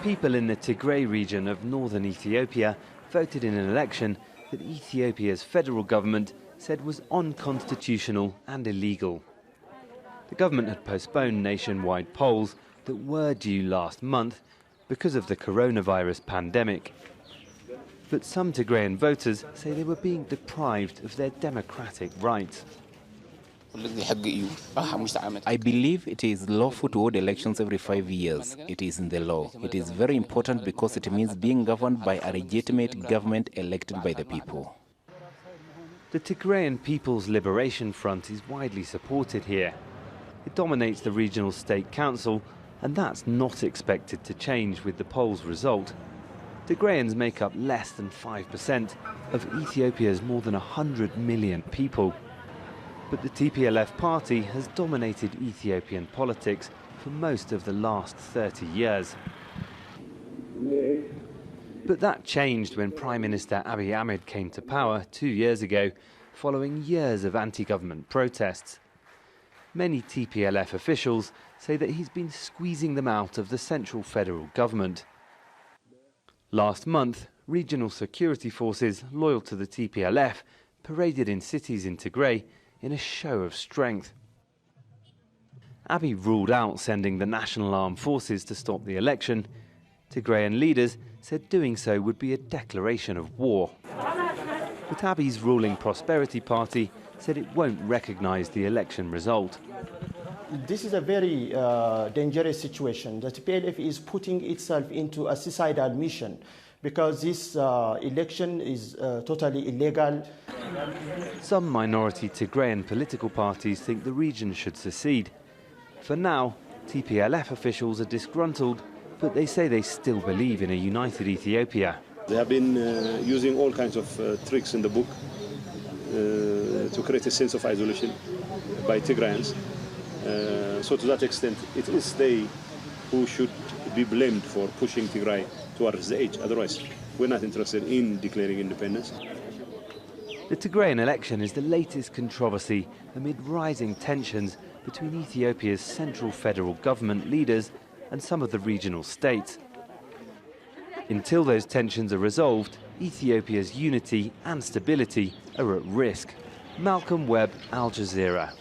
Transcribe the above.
People in the Tigray region of northern Ethiopia voted in an election that Ethiopia's federal government said was unconstitutional and illegal. The government had postponed nationwide polls that were due last month because of the coronavirus pandemic. But some Tigrayan voters say they were being deprived of their democratic rights. I believe it is lawful to hold elections every 5 years. It is in the law. It is very important because it means being governed by a legitimate government elected by the people. The Tigrayan People's Liberation Front is widely supported here. It dominates the regional state council, and that's not expected to change with the poll's result. Tigrayans make up less than 5% of Ethiopia's more than 100 million people. But the TPLF party has dominated Ethiopian politics for most of the last 30 years. But that changed when Prime Minister Abiy Ahmed came to power 2 years ago, following years of anti-government protests. Many TPLF officials say that he's been squeezing them out of the central federal government. Last month, regional security forces loyal to the TPLF paraded in cities in Tigray in a show of strength. Abiy ruled out sending the National Armed Forces to stop the election. Tigrayan leaders said doing so would be a declaration of war. But Abiy's ruling Prosperity Party said it won't recognise the election result. This is a very dangerous situation. The TPLF is putting itself into a suicidal mission because this election is totally illegal. Some minority Tigrayan political parties think the region should secede. For now, TPLF officials are disgruntled, but they say they still believe in a united Ethiopia. They have been using all kinds of tricks in the book to create a sense of isolation by Tigrayans. So to that extent, it is they who should be blamed for pushing Tigray towards the edge. Otherwise, we're not interested in declaring independence. The Tigrayan election is the latest controversy amid rising tensions between Ethiopia's central federal government leaders and some of the regional states. Until those tensions are resolved, Ethiopia's unity and stability are at risk. Malcolm Webb, Al Jazeera.